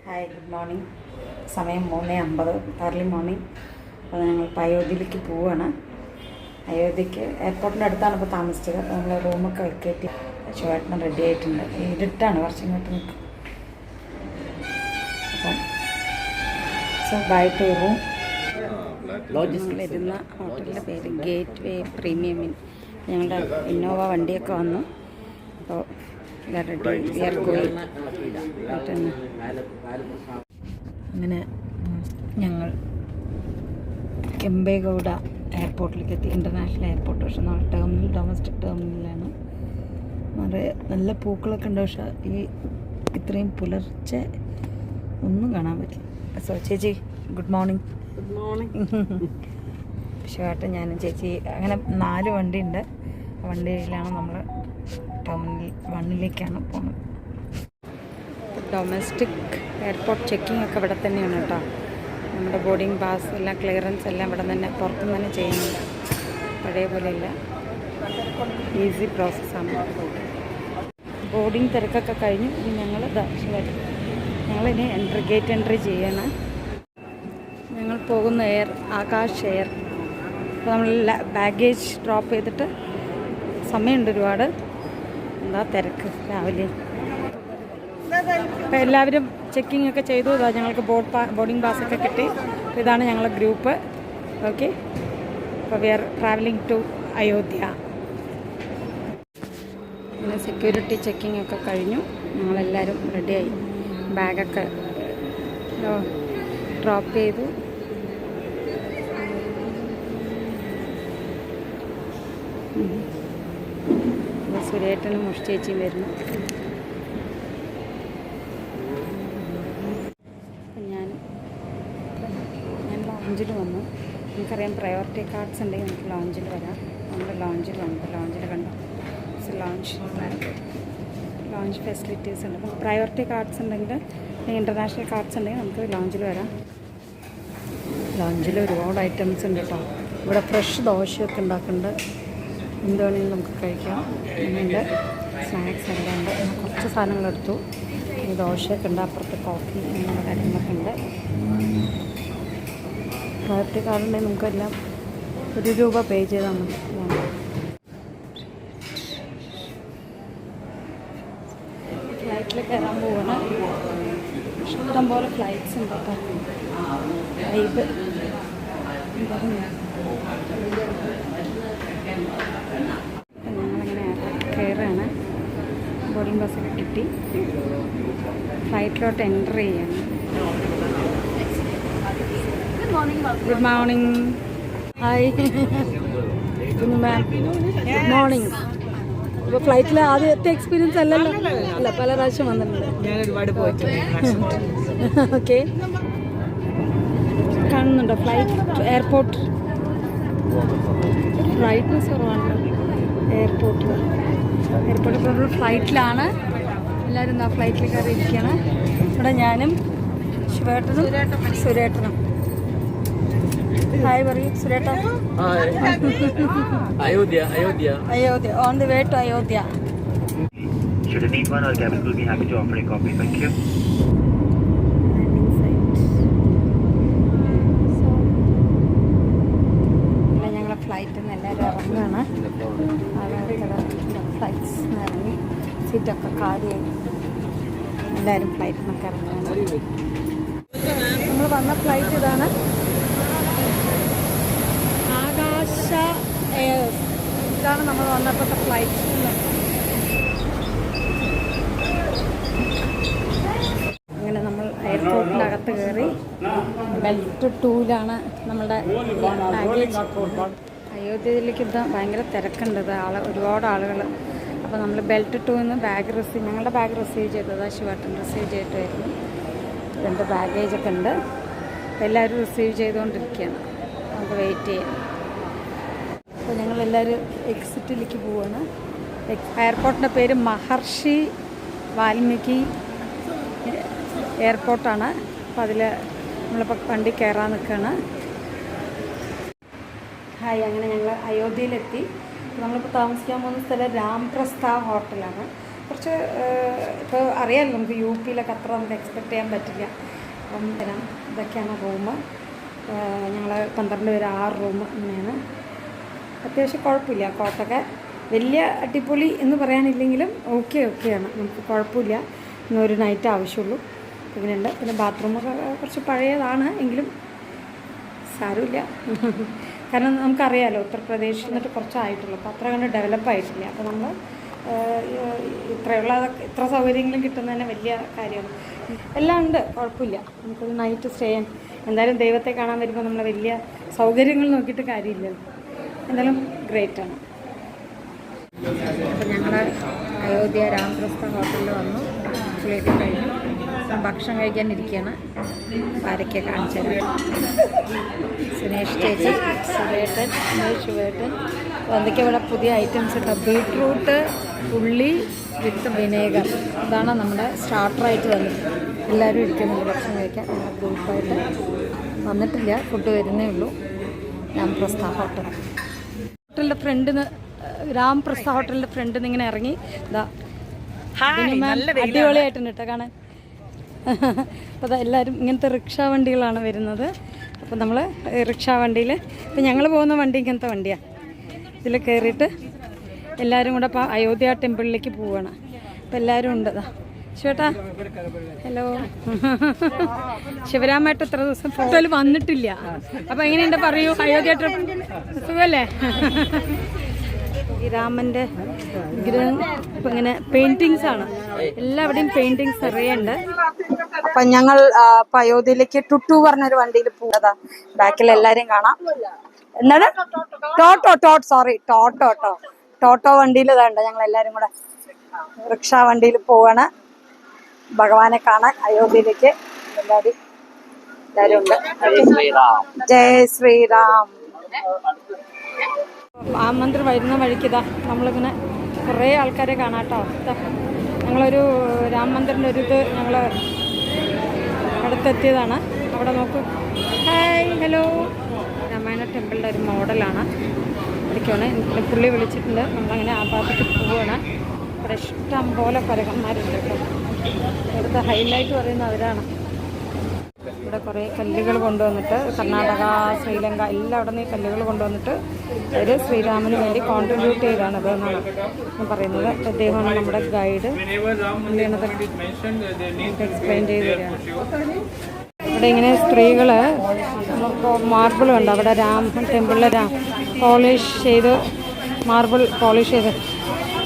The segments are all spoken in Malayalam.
Hi, good morning. സമയം 3:50 ഏർലി മോർണിംഗ്. അപ്പോൾ ഞങ്ങൾ ഇപ്പോൾ അയോധ്യയിലേക്ക് പോവുകയാണ്. അയോധ്യയ്ക്ക് എയർപോർട്ടിൻ്റെ അടുത്താണ് ഇപ്പോൾ താമസിച്ചത്. അപ്പോൾ നമ്മൾ റൂമൊക്കെ വെക്കേറ്റി ചുവട്ടണം റെഡി ആയിട്ടുണ്ട്. ഇരുട്ടാണ്, കുറച്ച് ഇങ്ങോട്ട് നിൽക്കും. അപ്പം സോ ബൈ ടു റൂം. വരുന്ന ഹോട്ടലിൻ്റെ പേര് ഗേറ്റ് വേ പ്രീമിയം ഇൻ. ഞങ്ങളുടെ ഇന്നോവ വണ്ടിയൊക്കെ വന്നു. അപ്പോൾ അങ്ങനെ ഞങ്ങൾ കെമ്പേഗൗഡ എയർപോർട്ടിലേക്ക് എത്തി. International airport. പക്ഷെ ടേമിനൽ ഡൊമസ്റ്റിക് ടെർമിനലാണ്. നല്ല പൂക്കളൊക്കെ ഉണ്ട്. പക്ഷെ ഇത്രയും പുലർച്ചെ ഒന്നും കാണാൻ പറ്റില്ല. സോ ചേച്ചി, ഗുഡ് മോർണിംഗ്. Good morning. വിഷുവായിട്ട് ഞാനും ചേച്ചി അങ്ങനെ 4 വണ്ടിയുണ്ട്. വണ്ടിയിലാണ് നമ്മൾ ടെർമിനൽ 1ലേക്കാണ് പോകുന്നത്. ഡൊമസ്റ്റിക് എയർപോർട്ട് ചെക്കിംഗ് ഒക്കെ ഇവിടെ തന്നെയാണ് കേട്ടോ. നമ്മുടെ ബോർഡിംഗ് പാസ് എല്ലാം ക്ലിയറൻസ് എല്ലാം ഇവിടെ തന്നെ പുറത്തുനിന്ന് തന്നെ ചെയ്യുന്നുണ്ട്. പഴയ പോലെയല്ല, ഈസി പ്രോസസ്സാണ്. ബോർഡിംഗ് തിരക്കൊക്കെ കഴിഞ്ഞു. ഇനി ഞങ്ങളിനി ഗേറ്റ് എൻട്രി ചെയ്യണം. ഞങ്ങൾ പോകുന്ന ആകാശ് എയർ. അപ്പോൾ നമ്മൾ ബാഗേജ് ഡ്രോപ്പ് ചെയ്തിട്ട് സമയമുണ്ട് ഒരുപാട്. എന്താ തിരക്ക് രാവിലെ. അപ്പോൾ എല്ലാവരും ചെക്കിംഗ് ഒക്കെ ചെയ്തു. ഞങ്ങൾക്ക് ബോർഡിംഗ് പാസ്സൊക്കെ കിട്ടി. അപ്പോൾ ഇതാണ് ഞങ്ങളുടെ ഗ്രൂപ്പ്. ഓക്കെ, അപ്പോൾ we are travelling to Ayodhya. പിന്നെ സെക്യൂരിറ്റി ചെക്കിംഗ് ഒക്കെ കഴിഞ്ഞു. ഞങ്ങളെല്ലാവരും റെഡിയായി. ബാഗൊക്കെ ഡ്രോപ്പ് ചെയ്തു. സുരേട്ടനും മുഷ്ചേച്ചിയും വരുന്നു. ഞാൻ ലോഞ്ചിൽ വന്നു. നമുക്കറിയാം പ്രയോറിറ്റി കാർഡ്സ് ഉണ്ടെങ്കിൽ നമുക്ക് ലോഞ്ചിൽ വരാം. നമ്മൾ ലോഞ്ചിൽ വന്നു. ലോഞ്ചിൽ കണ്ടു ലോഞ്ച് ഫെസിലിറ്റീസ് ഉണ്ട്. അപ്പം പ്രയോറിറ്റി കാർഡ്സ് ഉണ്ടെങ്കിൽ, ഇൻ്റർനാഷണൽ കാർഡ്സ് ഉണ്ടെങ്കിൽ നമുക്ക് ലോഞ്ചിൽ വരാം. ലോഞ്ചിൽ ഒരുപാട് ഐറ്റംസ് ഉണ്ട് കേട്ടോ. ഇവിടെ ഫ്രഷ് ദോശയൊക്കെ ഉണ്ടാക്കുന്നുണ്ട്. എന്ത് വേണമെങ്കിലും നമുക്ക് കഴിക്കാം. അങ്ങനെയുണ്ട്. സ്നാക്സ് എല്ലാം ഉണ്ട്. കുറച്ച് സാധനങ്ങളെടുത്തു. ഈ ദോശയൊക്കെ ഉണ്ട്. അപ്പുറത്ത് കോഫി അങ്ങനെയുള്ള കാര്യങ്ങളൊക്കെ ഉണ്ട്. പ്രയോറിറ്റി കാർഡുണ്ടെങ്കിൽ നമുക്കെല്ലാം ₹1 പേ ചെയ്താൽ മതി. ഫ്ലൈറ്റിൽ കയറാൻ പോവാണ്. ഇഷ്ടംപോലെ ഫ്ലൈറ്റ്സ് ഉണ്ട് കേട്ടോ. വൈബ് ഞങ്ങളിങ്ങനെ കയറാണ്. ബോർഡിംഗ് ബസ്സൊക്കെ കിട്ടി. ഫ്ലൈറ്റിലോട്ട് എൻ്റർ ചെയ്യാണ്. Good morning. ഹായ്. മാം, ഗുഡ് മോർണിംഗ്. ഇപ്പോൾ ഫ്ലൈറ്റിൽ ആദ്യത്തെ എക്സ്പീരിയൻസ് അല്ലല്ലോ? അല്ല, പല പ്രാവശ്യം വന്നിട്ടുണ്ട്. ഞാൻ ഒരുപാട് പോയിട്ടുണ്ട്. ഓക്കെ, കാണുന്നുണ്ടോ ഫ്ലൈറ്റ്? എയർപോർട്ട് ബ്രൈറ്റ്നസ് കുറവാണ്. എയർപോർട്ടിൽ ഇപ്പോൾ ഫ്ലൈറ്റിലാണ്. എല്ലാവരും എന്താ ഫ്ലൈറ്റിൽ കയറി ഇരിക്കുകയാണ്. ഇവിടെ ഞാനും സുരേട്ടനും. ഹായ് പറയൂ സുരേട്ട. Ayodhya. Ayodhya. On the way to Ayodhya. Should you need one, our cabin will be happy to offer a copy. Thank you. ഞങ്ങളെ ഫ്ലൈറ്റിൽ നിന്ന് എല്ലാവരും ഇറങ്ങുകയാണ്. ഫ്ലൈറ്റ്സ് ഇറങ്ങി സീറ്റൊക്കെ കാലിയായി. എല്ലാവരും ഫ്ലൈറ്റിൽ നിന്നൊക്കെ ഇറങ്ങുകയാണ്. നമ്മൾ വന്ന ഫ്ലൈറ്റ് ഇതാണ്, ആകാശ എയർ. ഇതാണ് നമ്മൾ വന്നപ്പോഴത്തെ ഫ്ലൈറ്റ്. അങ്ങനെ നമ്മൾ എയർപോർട്ടിനകത്ത് കയറി. ബെൽറ്റ് 2ലാണ് നമ്മളുടെ ബാഗേജ്. അയോധ്യയിലേക്ക് ഭയങ്കര തിരക്കുണ്ട്. ഒരുപാട് ആളുകൾ. അപ്പോൾ നമ്മൾ ബെൽറ്റ് 2ന്ന് ഞങ്ങളുടെ ബാഗ് റിസീവ് ചെയ്തത് ശിവാട്ടൻ റിസീവ് ചെയ്തിട്ടായിരുന്നു. 2 ബാഗേജൊക്കെ ഉണ്ട്. അപ്പോൾ എല്ലാവരും റിസീവ് ചെയ്തുകൊണ്ടിരിക്കുകയാണ്. നമുക്ക് വെയിറ്റ് ചെയ്യാം. അപ്പോൾ ഞങ്ങളെല്ലാവരും എക്സിറ്റിലേക്ക് പോവുകയാണ്. എയർപോർട്ടിൻ്റെ പേര് മഹർഷി വാൽമീകി എയർപോർട്ടാണ്. അപ്പോൾ അതിൽ നമ്മളിപ്പോൾ വണ്ടി കയറാൻ നിൽക്കുകയാണ്. ഹായ്. അങ്ങനെ ഞങ്ങൾ അയോധ്യയിലെത്തി. നമ്മളിപ്പോൾ താമസിക്കാൻ പോകുന്ന സ്ഥലം രാംപ്രസ്ഥ ഹോട്ടലാണ്. കുറച്ച് ഇപ്പോൾ അറിയാമല്ലോ നമുക്ക് യു പിയിലൊക്കെ അത്ര നമുക്ക് എക്സ്പെക്റ്റ് ചെയ്യാൻ പറ്റില്ല. അപ്പം ഇതൊക്കെയാണ് റൂം. ഞങ്ങൾ 12 പേര് 6 റൂം അങ്ങനെയാണ്. അത്യാവശ്യം കുഴപ്പമില്ല. കോട്ടൊക്കെ വലിയ അടിപൊളി എന്ന് പറയാനില്ലെങ്കിലും ഓക്കെയാണ്, നമുക്ക് കുഴപ്പമില്ല. ഇന്നൊരു നൈറ്റ് ആവശ്യമുള്ളൂ. ഇങ്ങനെയുണ്ട്. പിന്നെ ബാത്റൂമൊക്കെ കുറച്ച് പഴയതാണ് എങ്കിലും സാരമില്ല. കാരണം നമുക്കറിയാമല്ലോ ഉത്തർപ്രദേശിൽ നിന്നിട്ട് കുറച്ചായിട്ടുള്ളൂ, അപ്പോൾ അത്ര കണ്ട് ഡെവലപ്പായിട്ടില്ല. അപ്പോൾ നമ്മൾ ഇത്ര സൗകര്യങ്ങളും കിട്ടുന്നതന്നെ വലിയ കാര്യമാണ്. എല്ലാം ഉണ്ട്, കുഴപ്പമില്ല. നമുക്കൊരു നൈറ്റ് സ്റ്റേ ചെയ്യാൻ എന്തായാലും ദൈവത്തെ കാണാൻ വരുമ്പോൾ നമ്മൾ വലിയ സൗകര്യങ്ങൾ നോക്കിയിട്ട് കാര്യമില്ലല്ലോ. എന്തായാലും ഗ്രേറ്റാണ്. അപ്പം ഞങ്ങൾ അയോധ്യ രാമപ്രസ്ഥ ഹോട്ടലിൽ വന്നു. കുളിയൊക്കെ കഴിഞ്ഞു. ഭക്ഷണം കഴിക്കാനിരിക്കുകയാണ്. ആരൊക്കെ കാണിച്ചു തരാം. സുനേഷ് ചേച്ചി, സുരേട്ടൻ, ശിവേട്ടൻ. എന്തൊക്കെ ഇവിടെ പുതിയ ഐറ്റംസ് ഉണ്ട്. ബീട്രൂട്ട് ഉള്ളി വിത്ത് വിനേഗർ, ഇതാണ് നമ്മുടെ സ്റ്റാർട്ടറായിട്ട് വന്നത്. എല്ലാവരും ഇരിക്കുന്നുണ്ട് ഭക്ഷണം കഴിക്കാൻ. ഞങ്ങൾ ഗ്രൂപ്പായിട്ട് വന്നിട്ടില്ല, ഫുഡ് വരുന്നേ ഉള്ളൂ. രാമപ്രസ്ഥ ഹോട്ടലിൻ്റെ ഫ്രണ്ടിൽ രാമപ്രസ്ഥ ഹോട്ടലിൻ്റെ ഫ്രണ്ടിൽ നിന്ന് ഇങ്ങനെ ഇറങ്ങി ഇതാ അടിപൊളിയായിട്ടുണ്ട് കേട്ടോ കാണാൻ. അപ്പോൾ എല്ലാവരും ഇങ്ങനത്തെ റിക്ഷാ വണ്ടികളാണ് വരുന്നത്. അപ്പോൾ നമ്മൾ റിക്ഷാ വണ്ടിയിൽ, ഇപ്പം ഞങ്ങൾ പോകുന്ന വണ്ടി ഇങ്ങനത്തെ വണ്ടിയാണ്. ഇതിൽ കയറിയിട്ട് എല്ലാവരും കൂടെ ഇപ്പോൾ അയോധ്യ ടെമ്പിളിലേക്ക് പോവുകയാണ്. അപ്പോൾ എല്ലാവരും ഉണ്ട്. ശിവേട്ടാ ഹലോ. ശിവരാമായിട്ട് എത്ര ദിവസം ഫോട്ടോയിൽ വന്നിട്ടില്ല. അപ്പോൾ എങ്ങനെയുണ്ട് പറയൂ. അയോധ്യ ട്രിപ്പ് സുഖമല്ലേ? ഈ രാമൻ്റെ വിഗ്രഹം ഇപ്പം ഇങ്ങനെ പെയിൻറ്റിങ്സ് ആണ്, എല്ലാവിടെയും പെയിൻറ്റിങ്സ് നിറയുണ്ട്. അപ്പം ഞങ്ങൾ ഇപ്പം അയോധ്യയിലേക്ക് ടുട്ടു പറഞ്ഞൊരു വണ്ടിയിൽ പോകാതാ. ബാക്കിൽ എല്ലാവരെയും കാണാം. എന്താണ് ടോട്ടോ വണ്ടിയിൽ ഇതാണ്ട് ഞങ്ങൾ എല്ലാവരും കൂടെ റിക്ഷാ വണ്ടിയിൽ പോവാണ് ഭഗവാനെ കാണാൻ അയോധ്യയിലേക്ക്. എല്ലാവരും ഉണ്ട്. ജയ് ശ്രീറാം. രാം മന്ദിർ വരുന്ന വഴിക്കിതാ നമ്മളിങ്ങനെ കുറേ ആൾക്കാരെ കാണാം കേട്ടോ. ഞങ്ങളൊരു രാം മന്ദിറിൻ്റെ ഒരു ഇത് ഞങ്ങൾ അടുത്തെത്തിയതാണ്. അവിടെ നോക്കൂ. Hi hello. രാമായണ ടെമ്പിളിൻ്റെ ഒരു മോഡലാണ്. ഇവിടേക്കാണ് പുള്ളി വിളിച്ചിട്ടുണ്ട്. നമ്മളങ്ങനെ ആ ഭാഗത്തേക്ക് പോവുകയാണ്. ഇവിടെ ഇഷ്ടം പോലെ പരകന്മാരുണ്ട് കേട്ടോ. ഇവിടുത്തെ ഹൈലൈറ്റ് പറയുന്നത് അവരാണ്. ഇവിടെ കുറേ കല്ലുകൾ കൊണ്ടുവന്നിട്ട് കർണാടക, ശ്രീലങ്ക എല്ലാം അവിടെ നിന്ന് ഈ കല്ലുകൾ കൊണ്ടുവന്നിട്ട് അവർ ശ്രീരാമന് വേണ്ടി കോൺട്രിബ്യൂട്ട് ചെയ്താണ് ഇതെന്നാണ് പറയുന്നത്. അദ്ദേഹമാണ് നമ്മുടെ ഗൈഡ്. എക്സ്പ്ലെയിൻ ചെയ്ത് തരികയാണ്. ഇവിടെ ഇങ്ങനെ സ്ത്രീകൾ മാർബിൾ ഉണ്ട്. അവിടെ രാം ടെമ്പിളിലെ പോളിഷ് ചെയ്ത് മാർബിൾ പോളിഷ് ചെയ്ത്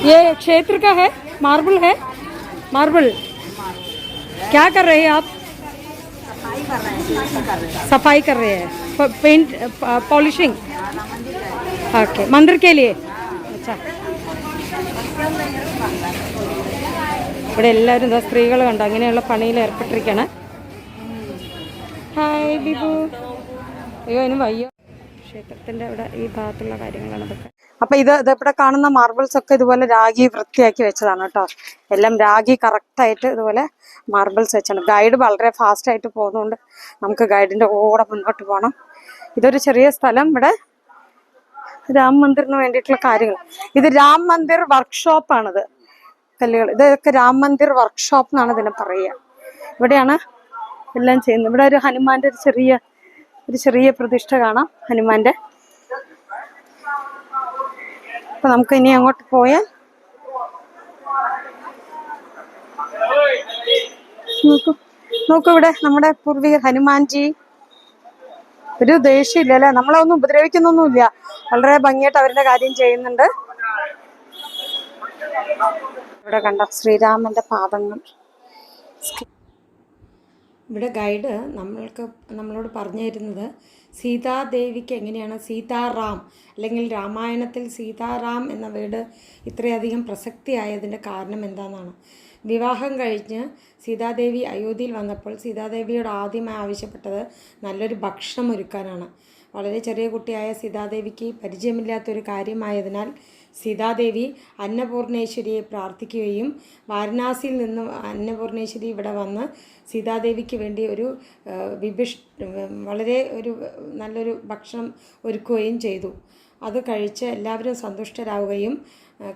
ये क्षेत्र का है मार्बल है मार्बल क्या कर रहे हैं आप सफाई कर रहे हैं पेंट पॉलिशिंग ओके मंदिर के लिए अच्छा ഇവിടെ എല്ലാവരും എന്താ സ്ത്രീകൾ കണ്ടോ അങ്ങനെയുള്ള പണിയിൽ ഏർപ്പെട്ടിരിക്കുകയാണ്. ഹായ് ബിബു. അയ്യോ അതിന് വയ്യ. ക്ഷേത്രത്തിൻ്റെ അവിടെ ഈ ഭാഗത്തുള്ള കാര്യങ്ങളാണ് ഇതൊക്കെ. അപ്പം ഇതിവിടെ കാണുന്ന മാർബിൾസ് ഒക്കെ ഇതുപോലെ രാഗി വൃത്തിയാക്കി വെച്ചതാണ് കേട്ടോ. എല്ലാം രാഗി കറക്റ്റായിട്ട് ഇതുപോലെ മാർബിൾസ് വെച്ചാണ്. ഗൈഡ് വളരെ ഫാസ്റ്റായിട്ട് പോകുന്നതുകൊണ്ട് നമുക്ക് ഗൈഡിൻ്റെ കൂടെ മുന്നോട്ട് പോകണം. ഇതൊരു ചെറിയ സ്ഥലം. ഇവിടെ രാം മന്ദിറിന് വേണ്ടിയിട്ടുള്ള കാര്യങ്ങൾ. ഇത് രാം മന്ദിർ വർക്ക്ഷോപ്പാണിത്. കല്ലുകൾ ഇതൊക്കെ രാം മന്ദിർ വർക്ക്ഷോപ്പ് എന്നാണ് ഇതിനെ പറയുക. ഇവിടെയാണ് എല്ലാം ചെയ്യുന്നത്. ഇവിടെ ഒരു ഹനുമാന്റെ ഒരു ചെറിയ പ്രതിഷ്ഠ കാണാം ഹനുമാന്റെ. അപ്പൊ നമുക്ക് ഇനി അങ്ങോട്ട് പോയാൽ നോക്കൂ ഇവിടെ നമ്മുടെ പൂർവികർ ഹനുമാൻജി. ഒരു ദേഷ്യമില്ല അല്ലെ, നമ്മളെ ഒന്നും ഉപദ്രവിക്കുന്നൊന്നുമില്ല. വളരെ ഭംഗിയായിട്ട് അവരുടെ കാര്യം ചെയ്യുന്നുണ്ട്. ഇവിടെ കണ്ട ശ്രീരാമന്റെ പാദങ്ങൾ. ഇവിടെ ഗൈഡ് നമ്മളോട് പറഞ്ഞു തരുന്നത് സീതാദേവിക്ക് എങ്ങനെയാണ് സീതാറാം അല്ലെങ്കിൽ രാമായണത്തിൽ സീതാറാം എന്ന വേർഡ് ഇത്രയധികം പ്രസക്തിയായതിൻ്റെ കാരണം എന്താണെന്നാണ്. വിവാഹം കഴിഞ്ഞ് സീതാദേവി അയോധ്യയിൽ വന്നപ്പോൾ സീതാദേവിയോട് ആദ്യമായി ആവശ്യപ്പെട്ടത് നല്ലൊരു ഭക്ഷണം ഒരുക്കാനാണ്. വളരെ ചെറിയ കുട്ടിയായ സീതാദേവിക്ക് പരിചയമില്ലാത്തൊരു കാര്യമായതിനാൽ സീതാദേവി അന്നപൂർണേശ്വരിയെ പ്രാർത്ഥിക്കുകയും വാരണാസിയിൽ നിന്ന് അന്നപൂർണേശ്വരി ഇവിടെ വന്ന് സീതാദേവിക്ക് വേണ്ടി വളരെ നല്ലൊരു ഭക്ഷണം ഒരുക്കുകയും ചെയ്തു. അത് കഴിച്ച് എല്ലാവരും സന്തുഷ്ടരാവുകയും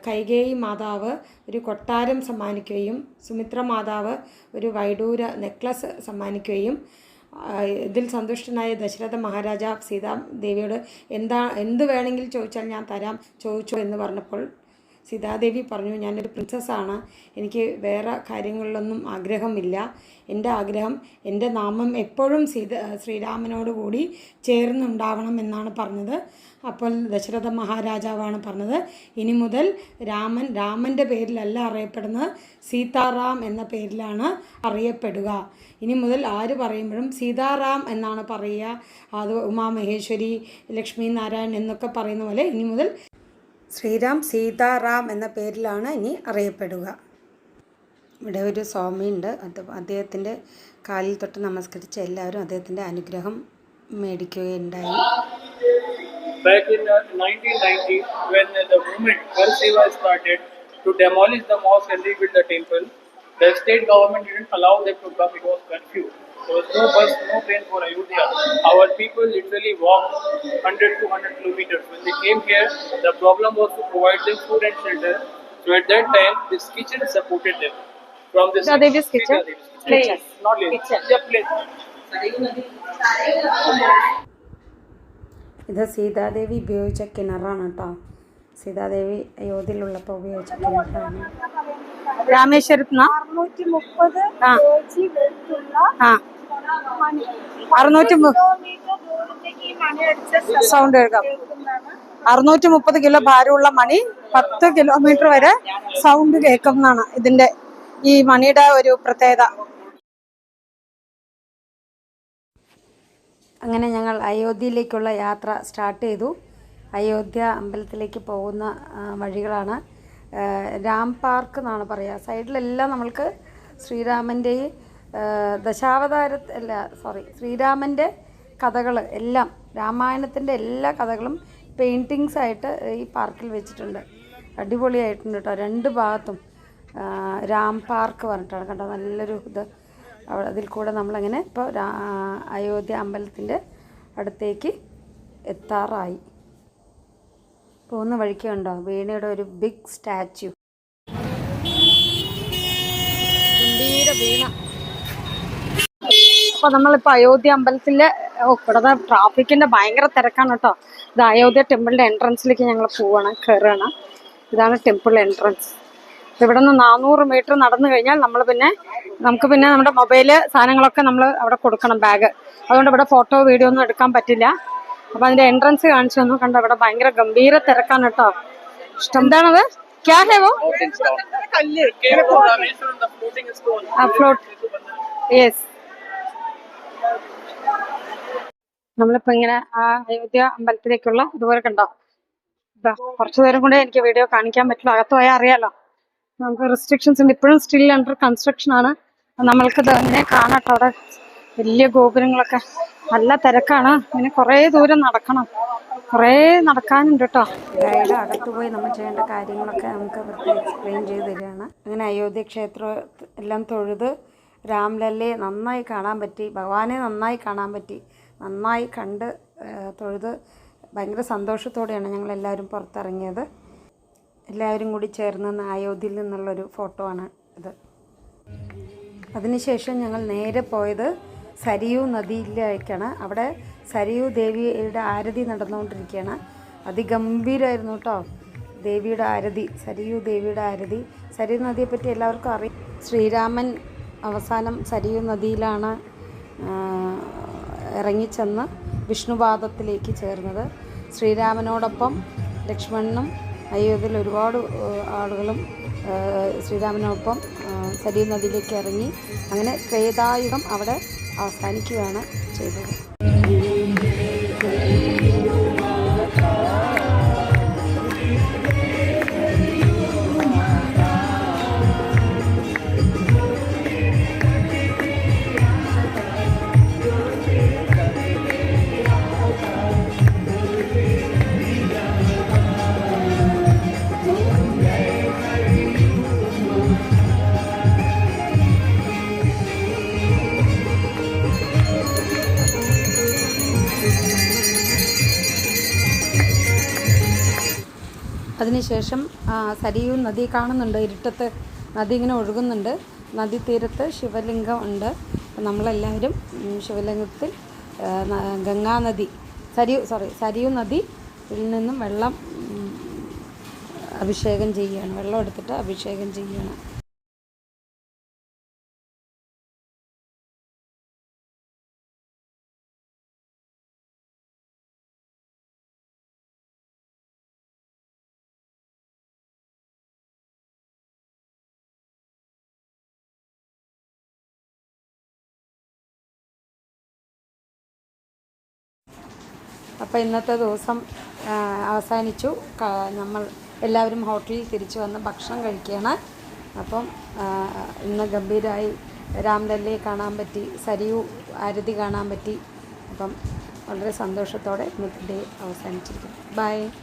കൈകേയി മാതാവ് ഒരു കൊട്ടാരം സമ്മാനിക്കുകയും സുമിത്ര മാതാവ് ഒരു വൈഡൂര നെക്ലസ് സമ്മാനിക്കുകയും ഇതിൽ സന്തുഷ്ടനായ ദശരഥ മഹാരാജ സീതാദേവിയോട് എന്ത് വേണമെങ്കിലും ചോദിച്ചാൽ ഞാൻ തരാം ചോദിച്ചു എന്ന് പറഞ്ഞപ്പോൾ സീതാദേവി പറഞ്ഞു, ഞാനൊരു പ്രിൻസസ്സാണ്, എനിക്ക് വേറെ കാര്യങ്ങളിലൊന്നും ആഗ്രഹമില്ല. എൻ്റെ ആഗ്രഹം എൻ്റെ നാമം എപ്പോഴും ശ്രീരാമനോടുകൂടി ചേർന്നുണ്ടാവണം എന്നാണ് പറഞ്ഞത്. അപ്പോൾ ദശരഥ മഹാരാജാവാണ് പറഞ്ഞത്, ഇനി മുതൽ രാമൻ്റെ പേരിലല്ല അറിയപ്പെടുന്നത്, സീതാറാം എന്ന പേരിലാണ് അറിയപ്പെടുക. ഇനി മുതൽ ആര് പറയുമ്പോഴും സീതാറാം എന്നാണ് പറയുക. അത് ഉമാമഹേശ്വരി, ലക്ഷ്മി നാരായൺ എന്നൊക്കെ പറയുന്ന പോലെ ഇനി മുതൽ ശ്രീരാം സീതാറാം എന്ന പേരിലാണ് ഇനി അറിയപ്പെടുക. ഇവിടെ ഒരു സ്വാമിയുണ്ട്. അദ്ദേഹത്തിൻ്റെ കാലിൽ തൊട്ട് നമസ്കരിച്ച് എല്ലാവരും അദ്ദേഹത്തിൻ്റെ അനുഗ്രഹം മേടിക്കുകയുണ്ടായി. Back in 1990, when the movement Kar Seva started to demolish the mosque and rebuild the temple, the state government didn't allow them to come. It was curfew. There was no bus, no train for Ayodhya. Our people literally walked 100-200 kilometers. When they came here, the problem was to provide them food and shelter. So at that time, this kitchen supported them. From this Sitadevi's kitchen? Place. Not place. Kitchen. Yeah, place. ഇത് സീതാദേവി ഉപയോഗിച്ച കിണറാണ് കേട്ടോ. സീതാദേവി അയോധ്യയിലുള്ളപ്പോൾ ഉപയോഗിച്ച കിണറാണ്. രാമേശ്വരത്ത് 630 സൗണ്ട് കേൾക്കാം. 630 കിലോ ഭാരമുള്ള മണി 10 കിലോമീറ്റർ വരെ സൗണ്ട് കേൾക്കും എന്നാണ് ഇതിന്റെ ഈ മണിയുടെ ഒരു പ്രത്യേകത. അങ്ങനെ ഞങ്ങൾ അയോധ്യയിലേക്കുള്ള യാത്ര സ്റ്റാർട്ട് ചെയ്തു. അയോധ്യ അമ്പലത്തിലേക്ക് പോകുന്ന വഴികളാണ്. രാം പാർക്ക് എന്നാണ് പറയുക. സൈഡിലെല്ലാം നമ്മൾക്ക് ശ്രീരാമൻ്റെ കഥകൾ എല്ലാം, രാമായണത്തിൻ്റെ എല്ലാ കഥകളും പെയിൻറ്റിങ്സ് ആയിട്ട് ഈ പാർക്കിൽ വെച്ചിട്ടുണ്ട്. അടിപൊളിയായിട്ടുണ്ട് കേട്ടോ. രണ്ട് ഭാഗത്തും രാം പാർക്ക് പറഞ്ഞിട്ടാണ് കണ്ടോ. നല്ലൊരു ഇത് അതിൽ കൂടെ നമ്മളങ്ങനെ ഇപ്പോൾ അയോധ്യ അമ്പലത്തിൻ്റെ അടുത്തേക്ക് എത്താറായി. പോകുന്ന വഴിക്ക് കണ്ടോ വീണയുടെ ഒരു ബിഗ് സ്റ്റാച്യു. ഗംഭീര വീണ. അപ്പോൾ നമ്മളിപ്പോൾ അയോധ്യ അമ്പലത്തിലെ ഇവിടെ ട്രാഫിക്കിൻ്റെ ഭയങ്കര തിരക്കാണ് കേട്ടോ. ഇത് അയോധ്യ ടെമ്പിളിൻ്റെ എൻട്രൻസിലേക്ക് ഞങ്ങൾ പോവുകയാണ്, കയറുകയാണ്. ഇതാണ് ടെമ്പിൾ എൻട്രൻസ്. ഇവിടെ നിന്ന് 400 മീറ്റർ നടന്നു കഴിഞ്ഞാൽ നമുക്ക് പിന്നെ നമ്മുടെ മൊബൈല് സാധനങ്ങളൊക്കെ നമ്മൾ അവിടെ കൊടുക്കണം, ബാഗ്. അതുകൊണ്ട് ഇവിടെ ഫോട്ടോ വീഡിയോ ഒന്നും എടുക്കാൻ പറ്റില്ല. അപ്പോൾ അതിൻ്റെ എൻട്രൻസ് കാണിച്ചു തന്നു. കണ്ടോ ഇവിടെ ഭയങ്കര ഗംഭീര തിരക്കാണ് കേട്ടോ. എന്താണത്? ക്യാ ഹേ വോ? ഫ്ലോട്ട്. യെസ്. നമ്മളിപ്പോൾ ഇങ്ങനെ ആ അയോധ്യ അമ്പലത്തിലേക്കുള്ള ഇതുപോലെ കണ്ടോ. കുറച്ചു നേരം കൂടെ എനിക്ക് വീഡിയോ കാണിക്കാൻ പറ്റില്ല, അകത്ത് പോയാൽ അറിയാലോ. നമുക്ക് റെസ്ട്രിക്ഷൻസ് ഉണ്ട്. ഇപ്പോഴും സ്റ്റിൽ അണ്ടർ കൺസ്ട്രക്ഷൻ ആണ്. നമ്മൾക്കിത് ഇങ്ങനെ കാണാട്ടോ. അവിടെ വലിയ ഗോപുരങ്ങളൊക്കെ, നല്ല തിരക്കാണ്. ഇങ്ങനെ കുറേ ദൂരം നടക്കണം, കുറേ നടക്കാനുണ്ട് കേട്ടോ. ഗൈഡ് അകത്ത് പോയി നമ്മൾ ചെയ്യേണ്ട കാര്യങ്ങളൊക്കെ നമുക്ക് അവർക്ക് എക്സ്പ്ലെയിൻ ചെയ്ത് തരികയാണ്. അങ്ങനെ അയോധ്യ ക്ഷേത്രം എല്ലാം തൊഴുത് രാംലല്ലയെ നന്നായി കാണാൻ പറ്റി, ഭഗവാനെ നന്നായി കാണാൻ പറ്റി. നന്നായി കണ്ട് തൊഴുത് ഭയങ്കര സന്തോഷത്തോടെയാണ് ഞങ്ങളെല്ലാവരും പുറത്തിറങ്ങിയത്. എല്ലാവരും കൂടി ചേർന്ന് അയോധ്യയിൽ നിന്നുള്ളൊരു ഫോട്ടോ ആണ് ഇത്. അതിനുശേഷം ഞങ്ങൾ നേരെ പോയത് സരിയൂ നദിയിലേക്കാണ്. അവിടെ സരിയൂ ദേവിയുടെ ആരതി നടന്നുകൊണ്ടിരിക്കുകയാണ്. അതിഗംഭീരമായിരുന്നു കേട്ടോ ദേവിയുടെ ആരതി, സരിയൂ ദേവിയുടെ ആരതി. സരിയൂ നദിയെപ്പറ്റി എല്ലാവർക്കും അറിയാം. ശ്രീരാമൻ അവസാനം സരിയൂ നദിയിലാണ് ഇറങ്ങിച്ചെന്ന് വിഷ്ണുപാദത്തിലേക്ക് ചേർന്നത്. ശ്രീരാമനോടൊപ്പം ലക്ഷ്മണനും അയോധ്യയിൽ ഒരുപാട് ആളുകളും ശ്രീരാമനൊപ്പം സരിയൂ നദിയിലേക്ക് ഇറങ്ങി. അങ്ങനെ ത്രേതായുഗം അവിടെ അവസാനിക്കുകയാണ് ചെയ്തത്. അതിനുശേഷം സരിയൂ നദി കാണുന്നുണ്ട്, ഇരുട്ടത്ത് നദി ഇങ്ങനെ ഒഴുകുന്നുണ്ട്. നദീതീരത്ത് ശിവലിംഗം ഉണ്ട്. നമ്മളെല്ലാവരും ശിവലിംഗത്തിൽ ഗംഗാനദി സരിയൂ നദിയിൽ നിന്നും വെള്ളം അഭിഷേകം ചെയ്യുകയാണ്. വെള്ളം എടുത്തിട്ട് അഭിഷേകം ചെയ്യുകയാണ്. അപ്പോൾ ഇന്നത്തെ ദിവസം അവസാനിച്ചു. നമ്മൾ എല്ലാവരും ഹോട്ടലിൽ തിരിച്ചു വന്ന് ഭക്ഷണം കഴിക്കുകയാണ്. അപ്പം ഇന്ന് ഗംഭീരമായി രാംലല്ലയെ കാണാൻ പറ്റി, സരിയൂ ആരതി കാണാൻ പറ്റി. അപ്പം വളരെ സന്തോഷത്തോടെ ഇന്നത്തെ ഡേ അവസാനിച്ചിരിക്കുന്നു. ബൈ.